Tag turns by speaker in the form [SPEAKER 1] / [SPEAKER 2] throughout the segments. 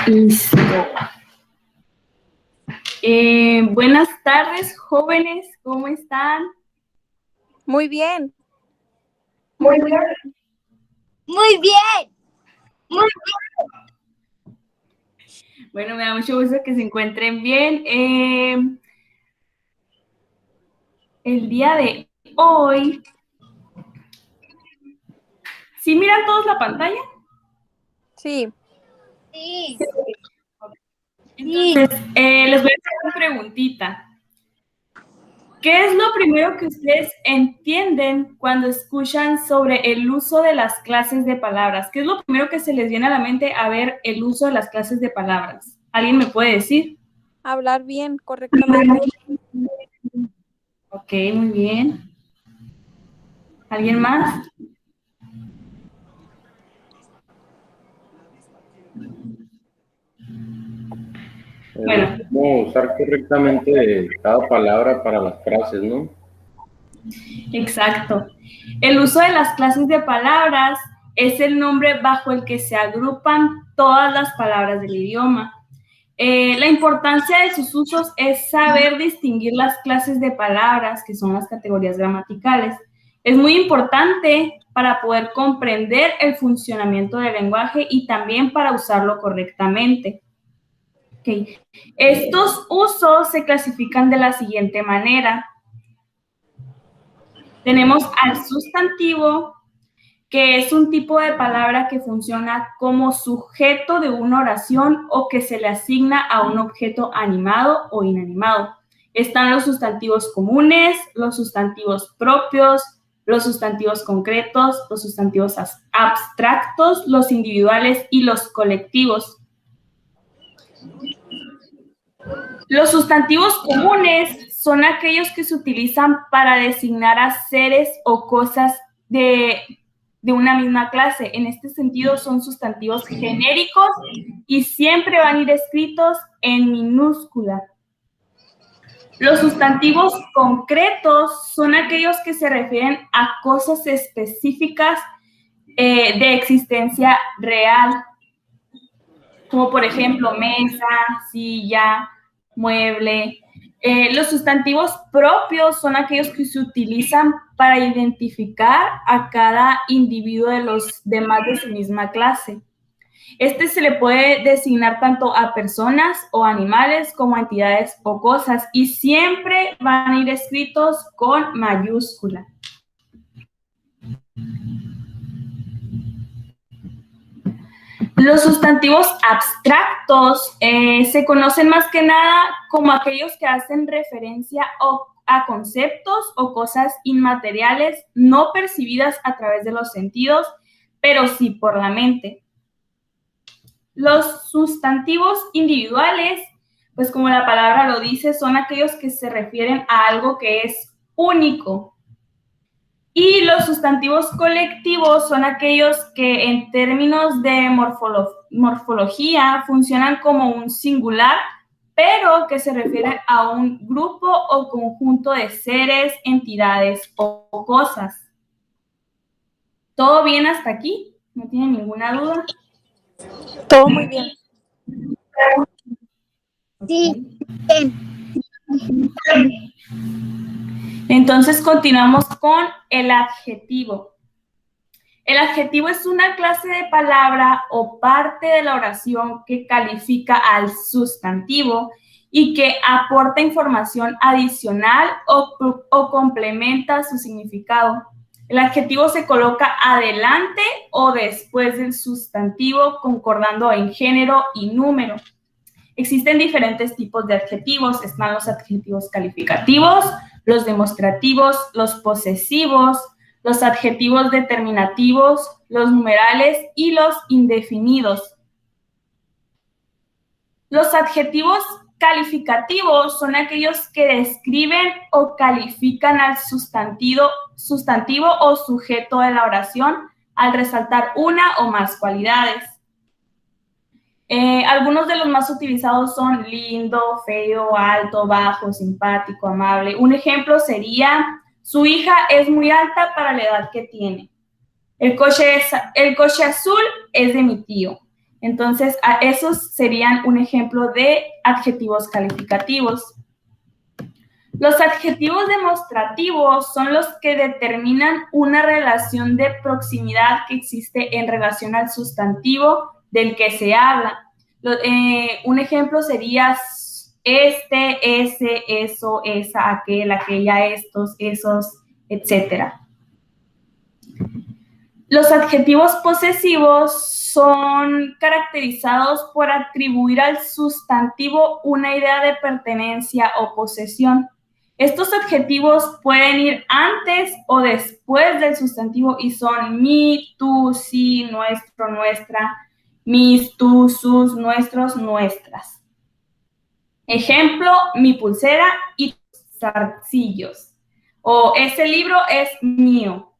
[SPEAKER 1] Listo. Buenas tardes, jóvenes, ¿cómo están?
[SPEAKER 2] Muy bien.
[SPEAKER 3] Muy bien.
[SPEAKER 2] Muy bien.
[SPEAKER 3] Muy
[SPEAKER 1] Bueno, me da mucho gusto que se encuentren bien. El día de hoy, ¿sí miran todos la pantalla?
[SPEAKER 2] Sí.
[SPEAKER 3] Sí.
[SPEAKER 1] Entonces, les voy a hacer una preguntita. ¿Qué es lo primero que ustedes entienden cuando escuchan sobre el uso de las clases de palabras? ¿Qué es lo primero que se les viene a la mente a ver el uso de las clases de palabras? ¿Alguien me puede decir?
[SPEAKER 2] Hablar bien, correctamente.
[SPEAKER 1] Ok, muy bien. ¿Alguien más? Bueno,
[SPEAKER 4] Cómo usar correctamente cada palabra para las frases, ¿no?
[SPEAKER 1] exacto. El uso de las clases de palabras es el nombre bajo el que se agrupan todas las palabras del idioma. La importancia de sus usos es saber distinguir las clases de palabras, que son las categorías gramaticales. Es muy importante para poder comprender el funcionamiento del lenguaje y también para usarlo correctamente. Okay. Estos usos se clasifican de la siguiente manera. Tenemos al sustantivo, que es un tipo de palabra que funciona como sujeto de una oración o que se le asigna a un objeto animado o inanimado. Están los sustantivos comunes, los sustantivos propios, los sustantivos concretos, los sustantivos abstractos, los individuales y los colectivos. Los sustantivos comunes son aquellos que se utilizan para designar a seres o cosas de una misma clase. En este sentido, son sustantivos genéricos y siempre van a ir escritos en minúscula. Los sustantivos concretos son aquellos que se refieren a cosas específicas de existencia real, como por ejemplo mesa, silla, mueble. Los sustantivos propios son aquellos que se utilizan para identificar a cada individuo de los demás de su misma clase. Este se le puede designar tanto a personas o animales como a entidades o cosas y siempre van a ir escritos con mayúscula. Los sustantivos abstractos se conocen más que nada como aquellos que hacen referencia a conceptos o cosas inmateriales no percibidas a través de los sentidos, pero sí por la mente. Los sustantivos individuales, pues como la palabra lo dice, son aquellos que se refieren a algo que es único. Y los sustantivos colectivos son aquellos que en términos de morfología funcionan como un singular, pero que se refieren a un grupo o conjunto de seres, entidades o cosas. ¿Todo bien hasta aquí? ¿No tienen ninguna duda?
[SPEAKER 2] Todo muy bien.
[SPEAKER 3] Sí.
[SPEAKER 1] Entonces continuamos con el adjetivo. El adjetivo es una clase de palabra o parte de la oración que califica al sustantivo y que aporta información adicional o complementa su significado. El adjetivo se coloca adelante o después del sustantivo, concordando en género y número. Existen diferentes tipos de adjetivos. Están los adjetivos calificativos, los demostrativos, los posesivos, los adjetivos determinativos, los numerales y los indefinidos. Los adjetivos calificativos son aquellos que describen o califican al sustantivo o sujeto de la oración al resaltar una o más cualidades. Algunos de los más utilizados son lindo, feo, alto, bajo, simpático, amable. Un ejemplo sería, su hija es muy alta para la edad que tiene. El coche azul es de mi tío. Entonces, esos serían un ejemplo de adjetivos calificativos. Los adjetivos demostrativos son los que determinan una relación de proximidad que existe en relación al sustantivo del que se habla. Un ejemplo sería este, ese, eso, esa, aquel, aquella, estos, esos, etc. Los adjetivos posesivos son caracterizados por atribuir al sustantivo una idea de pertenencia o posesión. Estos adjetivos pueden ir antes o después del sustantivo y son mi, tú, sí, nuestro, nuestra, mis, tú, sus, nuestros, nuestras. Ejemplo, mi pulsera y tus zarcillos. O ese libro es mío.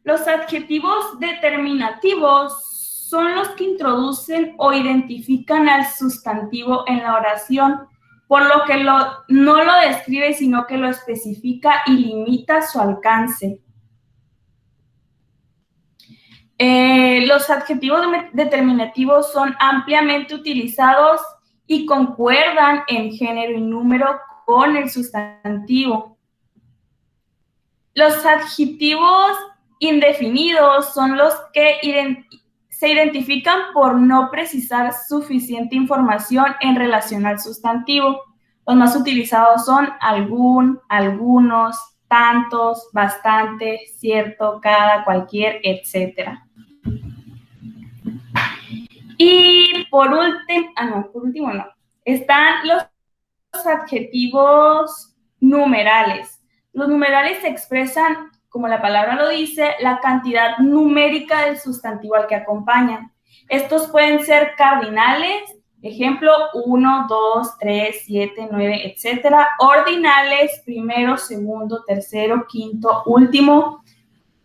[SPEAKER 1] Los adjetivos determinativos son los que introducen o identifican al sustantivo en la oración, por lo que no lo describe, sino que lo especifica y limita su alcance. Los adjetivos determinativos son ampliamente utilizados y concuerdan en género y número con el sustantivo. Los adjetivos indefinidos son los que se identifican por no precisar suficiente información en relación al sustantivo. Los más utilizados son algún, algunos, tantos, bastante, cierto, cada, cualquier, etc. Y por último no. Están los adjetivos numerales. Los numerales expresan, como la palabra lo dice, la cantidad numérica del sustantivo al que acompañan. Estos pueden ser cardinales, ejemplo 1, 2, 3, 7, 9, etc. Ordinales, primero, segundo, tercero, quinto, último.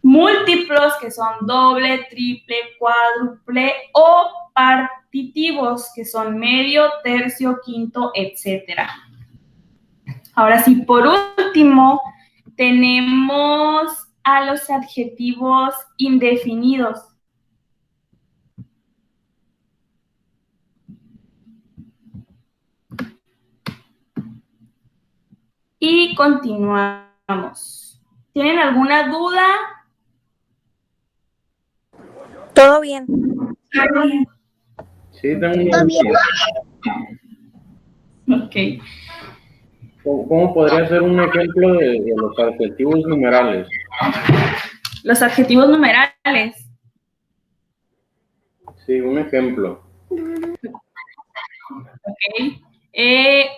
[SPEAKER 1] Múltiplos, que son doble, triple, cuádruple, o partitivos, que son medio, tercio, quinto, etc. Ahora sí, por último, tenemos a los adjetivos indefinidos. Y continuamos. ¿Tienen alguna duda?
[SPEAKER 2] Todo bien.
[SPEAKER 4] Sí, tengo una duda.
[SPEAKER 1] Ok.
[SPEAKER 4] ¿Cómo podría ser un ejemplo de los adjetivos numerales?
[SPEAKER 1] Los adjetivos numerales.
[SPEAKER 4] Sí, un ejemplo.
[SPEAKER 1] Ok.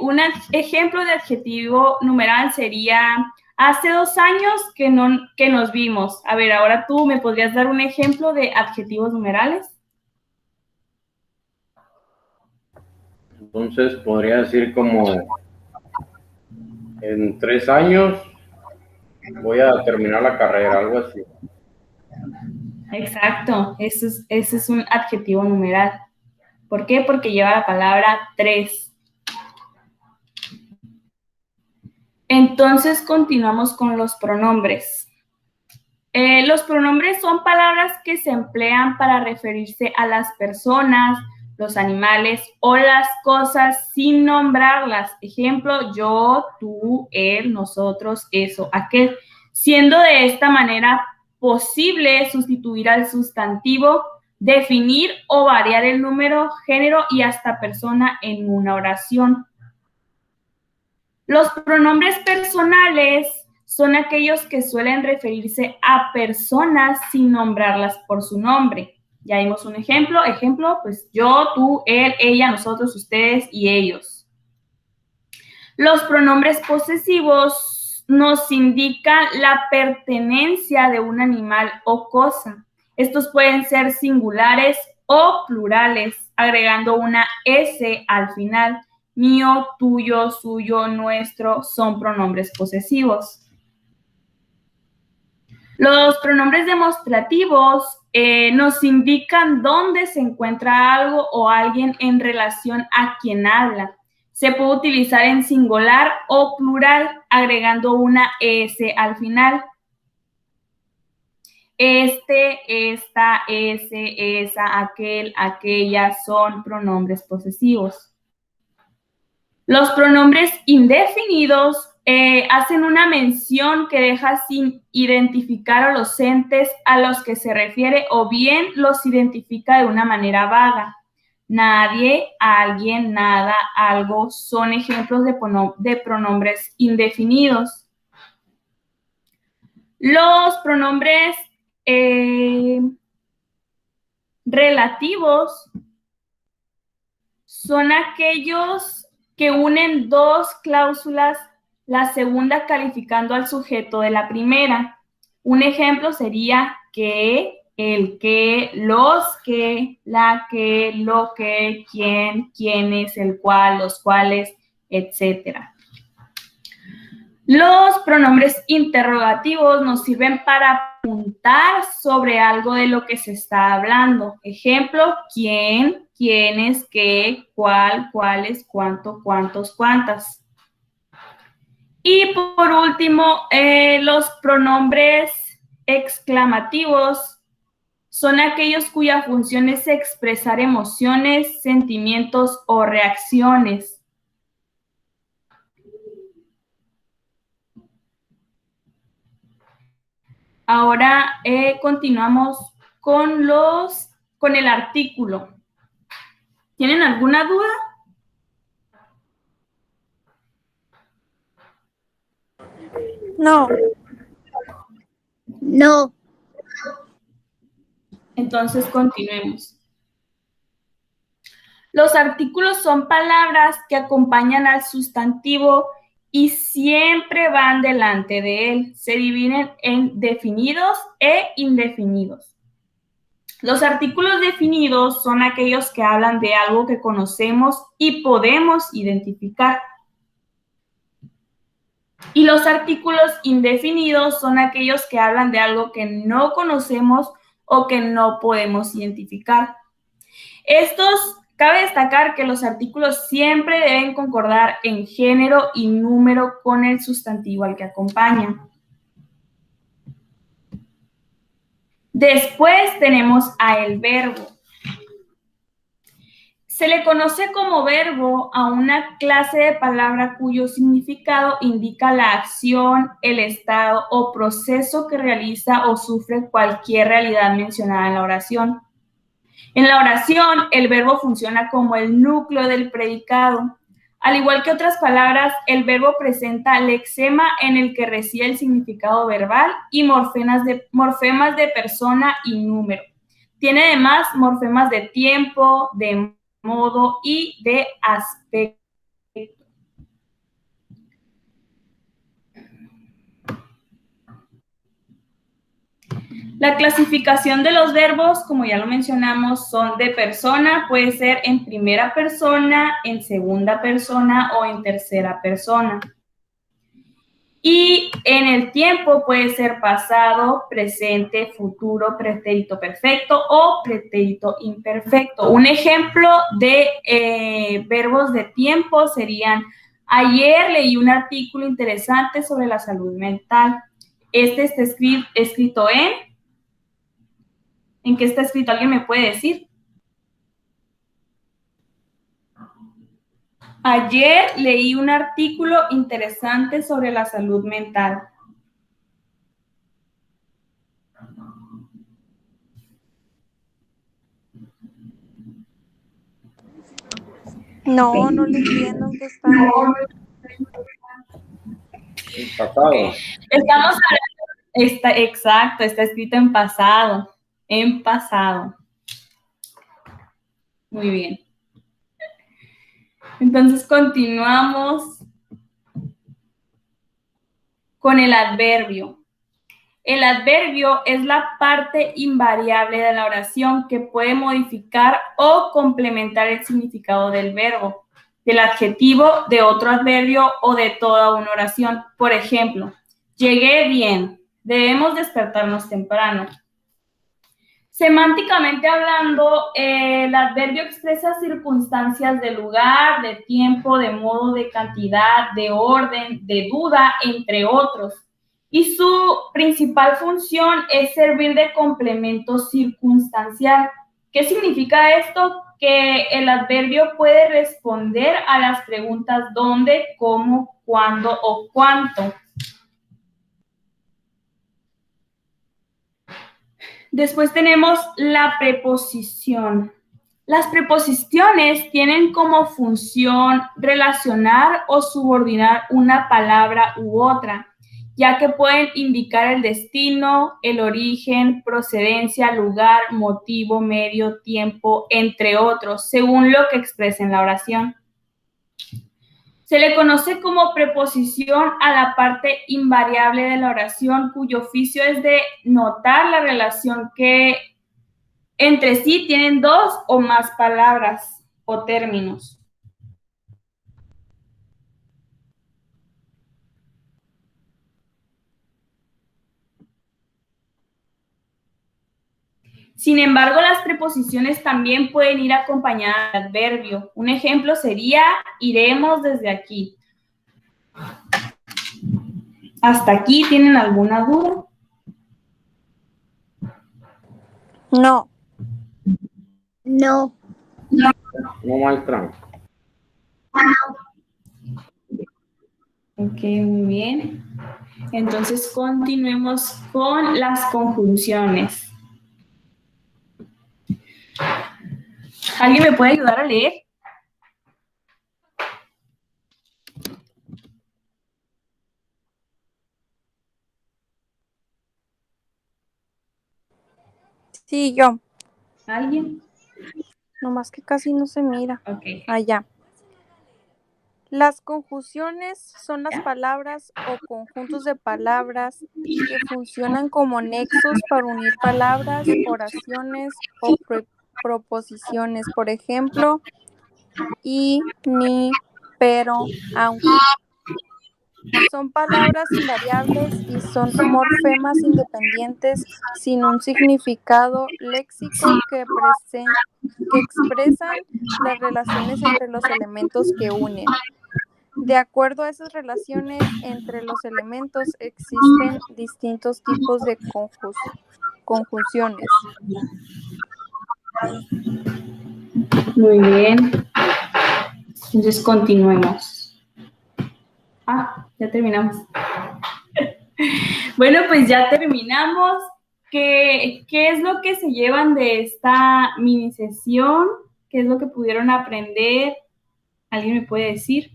[SPEAKER 1] Un ejemplo de adjetivo numeral sería: hace 2 años que nos vimos. A ver, ahora tú me podrías dar un ejemplo de adjetivos numerales.
[SPEAKER 4] Entonces podría decir como en 3 años voy a terminar la carrera, algo así.
[SPEAKER 1] Exacto, ese es un adjetivo numeral. ¿Por qué? Porque lleva la palabra 3. Entonces continuamos con los pronombres. Los pronombres son palabras que se emplean para referirse a las personas, los animales o las cosas sin nombrarlas. Ejemplo, yo, tú, él, nosotros, eso, aquel. Siendo de esta manera posible sustituir al sustantivo, definir o variar el número, género y hasta persona en una oración. Los pronombres personales son aquellos que suelen referirse a personas sin nombrarlas por su nombre. Ya vimos un ejemplo, pues yo, tú, él, ella, nosotros, ustedes y ellos. Los pronombres posesivos nos indican la pertenencia de un animal o cosa. Estos pueden ser singulares o plurales, agregando una S al final. Mío, tuyo, suyo, nuestro son pronombres posesivos. Los pronombres demostrativos nos indican dónde se encuentra algo o alguien en relación a quien habla. Se puede utilizar en singular o plural, agregando una S al final. Este, esta, ese, esa, aquel, aquella son pronombres posesivos. Los pronombres indefinidos hacen una mención que deja sin identificar a los entes a los que se refiere o bien los identifica de una manera vaga. Nadie, alguien, nada, algo son ejemplos de pronombres indefinidos. Los pronombres relativos son aquellos que unen dos cláusulas, la segunda calificando al sujeto de la primera. Un ejemplo sería que, el que, los que, la que, lo que, quién, quiénes, el cual, los cuales, etc. Los pronombres interrogativos nos sirven para preguntar sobre algo de lo que se está hablando. Ejemplo, quién, quiénes, qué, cuál, cuáles, cuánto, cuántos, cuántas. Y por último, los pronombres exclamativos son aquellos cuya función es expresar emociones, sentimientos o reacciones. Ahora continuamos con el artículo. ¿Tienen alguna duda?
[SPEAKER 2] No.
[SPEAKER 3] No.
[SPEAKER 1] Entonces continuemos. Los artículos son palabras que acompañan al sustantivo y siempre van delante de él. Se dividen en definidos e indefinidos. Los artículos definidos son aquellos que hablan de algo que conocemos y podemos identificar. Y los artículos indefinidos son aquellos que hablan de algo que no conocemos o que no podemos identificar. Cabe destacar que los artículos siempre deben concordar en género y número con el sustantivo al que acompañan. Después tenemos a el verbo. Se le conoce como verbo a una clase de palabra cuyo significado indica la acción, el estado o proceso que realiza o sufre cualquier realidad mencionada en la oración. En la oración, el verbo funciona como el núcleo del predicado. Al igual que otras palabras, el verbo presenta lexema en el que reside el significado verbal y morfemas de persona y número. Tiene además morfemas de tiempo, de modo y de aspecto. La clasificación de los verbos, como ya lo mencionamos, son de persona, puede ser en primera persona, en segunda persona o en tercera persona. Y en el tiempo puede ser pasado, presente, futuro, pretérito perfecto o pretérito imperfecto. Un ejemplo de verbos de tiempo serían: ayer leí un artículo interesante sobre la salud mental. Este está escrito ¿En qué está escrito? ¿Alguien me puede decir? Ayer leí un artículo interesante sobre la salud mental.
[SPEAKER 2] No, no le entiendo en qué está.
[SPEAKER 4] Pasado.
[SPEAKER 1] Estamos hablando, exacto, está escrito en pasado. En pasado. Muy bien. Entonces continuamos con el adverbio. El adverbio es la parte invariable de la oración que puede modificar o complementar el significado del verbo, del adjetivo, de otro adverbio o de toda una oración. Por ejemplo, llegué bien, debemos despertarnos temprano. Semánticamente hablando, el adverbio expresa circunstancias de lugar, de tiempo, de modo, de cantidad, de orden, de duda, entre otros. y su principal función es servir de complemento circunstancial. ¿Qué significa esto? Que el adverbio puede responder a las preguntas dónde, cómo, cuándo o cuánto. Después tenemos la preposición. Las preposiciones tienen como función relacionar o subordinar una palabra u otra, ya que pueden indicar el destino, el origen, procedencia, lugar, motivo, medio, tiempo, entre otros, según lo que expresen la oración. Se le conoce como preposición a la parte invariable de la oración, cuyo oficio es de notar la relación que entre sí tienen dos o más palabras o términos. Sin embargo, las preposiciones también pueden ir acompañadas de adverbio. Un ejemplo sería, iremos desde aquí. ¿Hasta aquí tienen alguna duda?
[SPEAKER 2] No.
[SPEAKER 3] No.
[SPEAKER 4] No, maestra.
[SPEAKER 1] Ok, muy bien. Entonces, continuemos con las conjunciones. ¿Alguien me puede ayudar a leer?
[SPEAKER 2] Sí, yo.
[SPEAKER 1] ¿Alguien?
[SPEAKER 2] Nomás que casi no se mira.
[SPEAKER 1] Ok.
[SPEAKER 2] Allá. Las conjunciones son las
[SPEAKER 1] ¿Ya?
[SPEAKER 2] palabras o conjuntos de palabras que funcionan como nexos para unir palabras, oraciones o proposiciones. Por ejemplo, y, ni, pero, aunque. Son palabras invariables y son morfemas independientes sin un significado léxico que expresan las relaciones entre los elementos que unen. De acuerdo a esas relaciones entre los elementos existen distintos tipos de conjunciones.
[SPEAKER 1] Muy bien. Entonces, continuemos. Ya terminamos. Bueno, pues ya terminamos. ¿Qué es lo que se llevan de esta mini sesión? ¿Qué es lo que pudieron aprender? ¿Alguien me puede decir?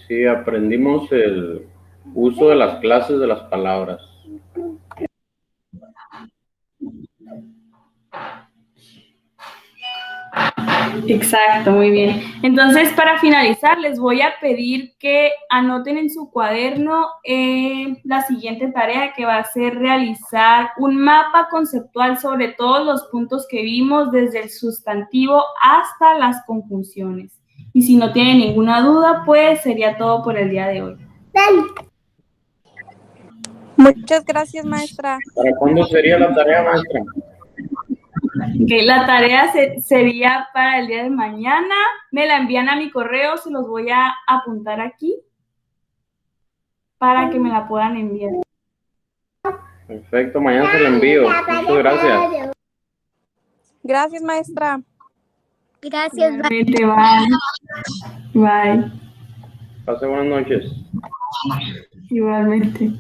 [SPEAKER 4] Sí, aprendimos el uso de las clases de las palabras.
[SPEAKER 1] Exacto, muy bien. Entonces, para finalizar, les voy a pedir que anoten en su cuaderno la siguiente tarea, que va a ser realizar un mapa conceptual sobre todos los puntos que vimos, desde el sustantivo hasta las conjunciones. Y si no tienen ninguna duda, pues sería todo por el día de hoy.
[SPEAKER 2] Muchas gracias, maestra.
[SPEAKER 4] ¿Para cuándo sería la tarea, maestra?
[SPEAKER 1] Okay, la tarea sería para el día de mañana. Me la envían a mi correo, se los voy a apuntar aquí para que me la puedan enviar.
[SPEAKER 4] Perfecto, mañana se la envío. Muchas gracias.
[SPEAKER 2] Gracias, maestra.
[SPEAKER 3] Gracias.
[SPEAKER 1] Igualmente, bye. Bye.
[SPEAKER 4] Pase buenas noches.
[SPEAKER 1] Igualmente.